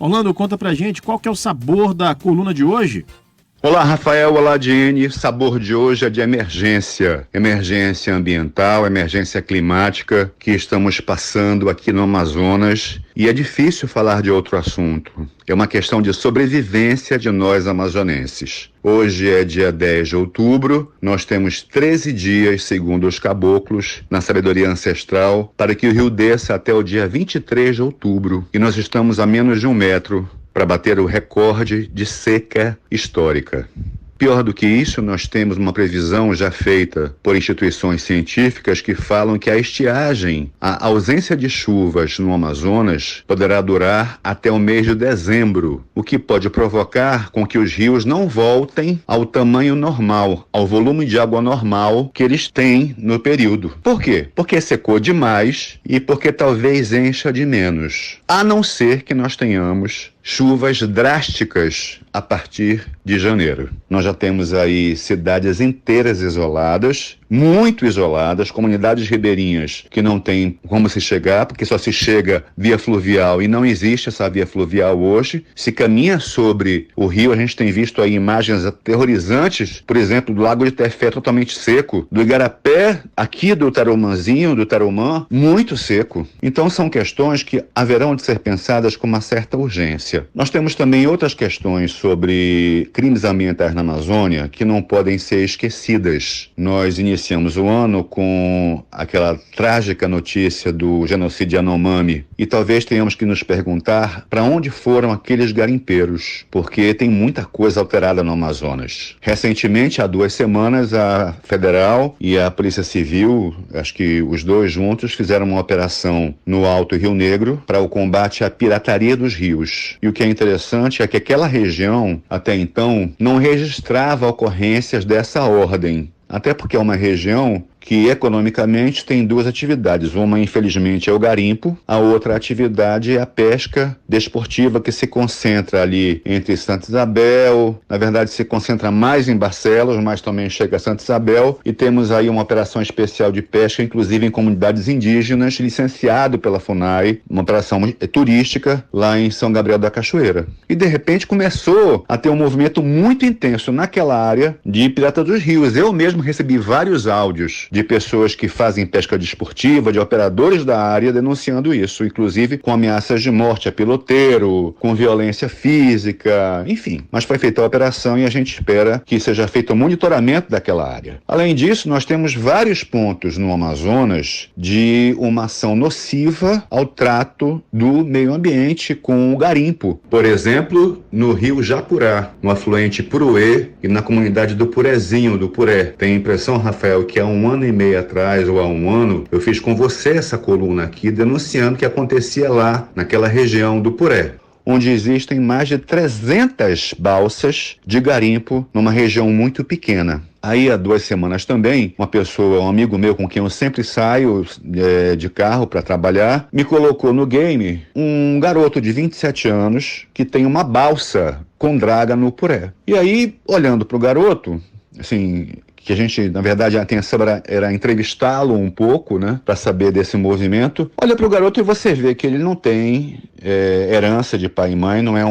Orlando, conta pra gente qual que é o sabor da coluna de hoje? Olá, Rafael. Olá, Diene. Sabor de hoje é de emergência. Emergência ambiental, emergência climática que estamos passando aqui no Amazonas. E é difícil falar de outro assunto. É uma questão de sobrevivência de nós amazonenses. Hoje é dia 10 de outubro. Nós temos 13 dias, segundo os caboclos, na sabedoria ancestral, para que o rio desça até o dia 23 de outubro. E nós estamos a menos de 1 metro para bater o recorde de seca histórica. Pior do que isso, nós temos uma previsão já feita por instituições científicas que falam que a estiagem, a ausência de chuvas no Amazonas, poderá durar até o mês de dezembro, o que pode provocar com que os rios não voltem ao tamanho normal, ao volume de água normal que eles têm no período. Por quê? Porque secou demais e porque talvez encha de menos. A não ser que nós tenhamos chuvas drásticas a partir de janeiro. Nós já temos aí cidades inteiras isoladas, muito isoladas, comunidades ribeirinhas que não tem como se chegar, porque só se chega via fluvial e não existe essa via fluvial hoje. Se caminha sobre o rio, a gente tem visto aí imagens aterrorizantes, por exemplo, do Lago de Tefé totalmente seco, do Igarapé, aqui do Tarumanzinho, do Tarumã, muito seco. Então são questões que haverão de ser pensadas com uma certa urgência. Nós temos também outras questões sobre crimes ambientais na Amazônia que não podem ser esquecidas. Nós iniciamos o ano com aquela trágica notícia do genocídio Yanomami e talvez tenhamos que nos perguntar para onde foram aqueles garimpeiros, porque tem muita coisa alterada no Amazonas. Recentemente, há 2 semanas, a Federal e a Polícia Civil, acho que os dois juntos, fizeram uma operação no Alto Rio Negro para o combate à pirataria dos rios. E o que é interessante é que aquela região, até então, não registrava ocorrências dessa ordem. Até porque é uma região que economicamente tem 2 atividades. Uma, infelizmente, é o garimpo. A outra atividade é a pesca desportiva, que se concentra ali entre Santa Isabel. Na verdade, se concentra mais em Barcelos, mas também chega a Santa Isabel. E temos aí uma operação especial de pesca, inclusive em comunidades indígenas, licenciado pela FUNAI, uma operação turística lá em São Gabriel da Cachoeira. E, de repente, começou a ter um movimento muito intenso naquela área de pirata dos rios. Eu mesmo recebi vários áudios de pessoas que fazem pesca desportiva, de operadores da área denunciando isso, inclusive com ameaças de morte a piloteiro, com violência física, enfim. Mas foi feita a operação e a gente espera que seja feito o monitoramento daquela área. Além disso, nós temos vários pontos no Amazonas de uma ação nociva ao trato do meio ambiente com o garimpo. Por exemplo, no rio Japurá, no afluente Puruê e na comunidade do Purezinho, do Puré. Tem a impressão, Rafael, que há 1 ano e meio atrás, ou há 1 ano, eu fiz com você essa coluna aqui, denunciando o que acontecia lá, naquela região do Puré, onde existem mais de 300 balsas de garimpo numa região muito pequena. Aí, há 2 semanas também, uma pessoa, um amigo meu com quem eu sempre saio de carro para trabalhar, me colocou no game um garoto de 27 anos que tem uma balsa com draga no Puré. E aí, olhando para o garoto, assim, que a gente, na verdade, a intenção era entrevistá-lo um pouco, né, para saber desse movimento. Olha para o garoto e você vê que ele não tem herança de pai e mãe, não é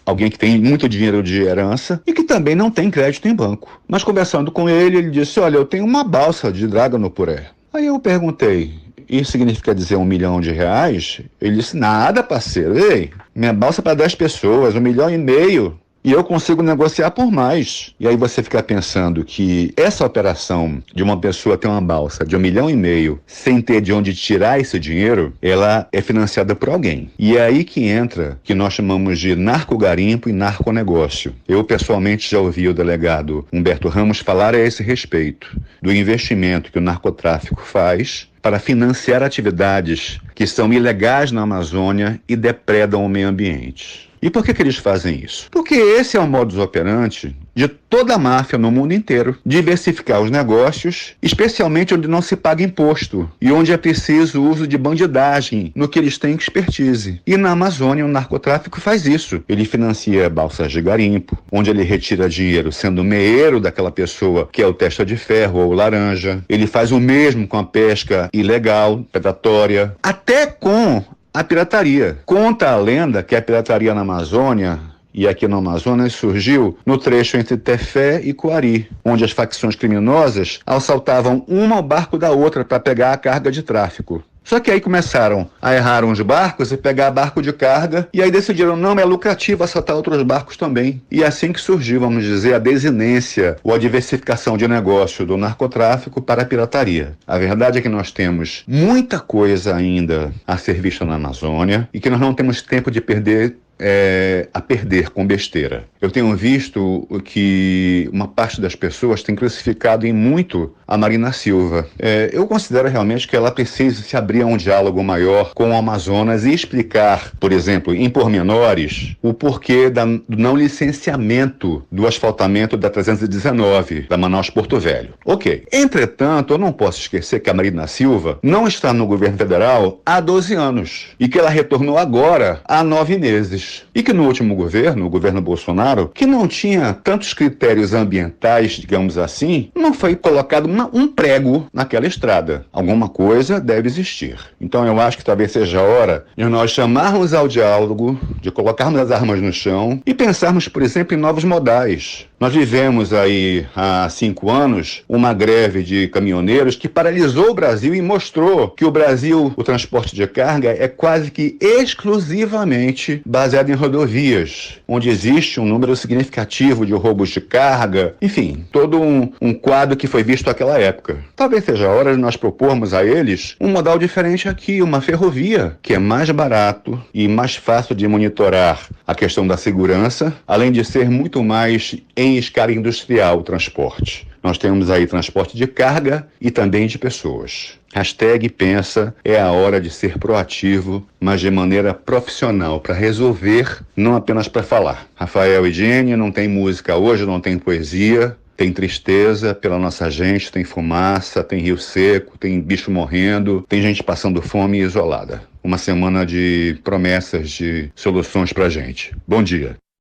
alguém que tem muito dinheiro de herança e que também não tem crédito em banco. Mas conversando com ele, ele disse, olha, eu tenho uma balsa de draga no Puré. Aí eu perguntei, isso significa dizer R$1 milhão? Ele disse, nada, parceiro, ei, minha balsa é para 10 pessoas, R$1,5 milhão. E eu consigo negociar por mais. E aí você fica pensando que essa operação de uma pessoa ter uma balsa de R$1,5 milhão sem ter de onde tirar esse dinheiro, ela é financiada por alguém. E é aí que entra que nós chamamos de narcogarimpo e narconegócio. Eu pessoalmente já ouvi o delegado Humberto Ramos falar a esse respeito, do investimento que o narcotráfico faz para financiar atividades que são ilegais na Amazônia e depredam o meio ambiente. E por que eles fazem isso? Porque esse é o modus operandi de toda a máfia no mundo inteiro, diversificar os negócios, especialmente onde não se paga imposto e onde é preciso o uso de bandidagem, no que eles têm expertise. E na Amazônia o narcotráfico faz isso. Ele financia balsas de garimpo, onde ele retira dinheiro sendo meeiro daquela pessoa que é o testa de ferro ou laranja. Ele faz o mesmo com a pesca ilegal, predatória, até com a pirataria. Conta a lenda que a pirataria na Amazônia e aqui no Amazonas surgiu no trecho entre Tefé e Coari, onde as facções criminosas assaltavam uma ao barco da outra para pegar a carga de tráfico. Só que aí começaram a errar uns barcos e pegar barco de carga, e aí decidiram, não, é lucrativo assaltar outros barcos também. E é assim que surgiu, vamos dizer, a desinência ou a diversificação de negócio do narcotráfico para a pirataria. A verdade é que nós temos muita coisa ainda a ser vista na Amazônia e que nós não temos tempo de perder com besteira. Eu tenho visto que uma parte das pessoas tem crucificado em muito a Marina Silva. Eu considero realmente que ela precisa se abrir a um diálogo maior com o Amazonas e explicar, por exemplo, em pormenores, o porquê do não licenciamento do asfaltamento da 319, da Manaus-Porto Velho. Ok. Entretanto, eu não posso esquecer que a Marina Silva não está no governo federal há 12 anos e que ela retornou agora há 9 meses. E que no último governo, o governo Bolsonaro, que não tinha tantos critérios ambientais, digamos assim, não foi colocado um prego naquela estrada. Alguma coisa deve existir. Então eu acho que talvez seja a hora de nós chamarmos ao diálogo, de colocarmos as armas no chão e pensarmos, por exemplo, em novos modais. Nós vivemos aí há 5 anos uma greve de caminhoneiros que paralisou o Brasil e mostrou que o Brasil, o transporte de carga, é quase que exclusivamente baseado em rodovias, onde existe um número significativo de roubos de carga, enfim, todo um quadro que foi visto naquela época. Talvez seja a hora de nós propormos a eles um modal diferente aqui, uma ferrovia, que é mais barato e mais fácil de monitorar a questão da segurança, além de ser muito mais em escala industrial o transporte. Nós temos aí transporte de carga e também de pessoas. #pensa é a hora de ser proativo, mas de maneira profissional, para resolver, não apenas para falar. Rafael e Jenny, não tem música hoje, não tem poesia, tem tristeza pela nossa gente, tem fumaça, tem rio seco, tem bicho morrendo, tem gente passando fome e isolada. Uma semana de promessas de soluções pra gente. Bom dia.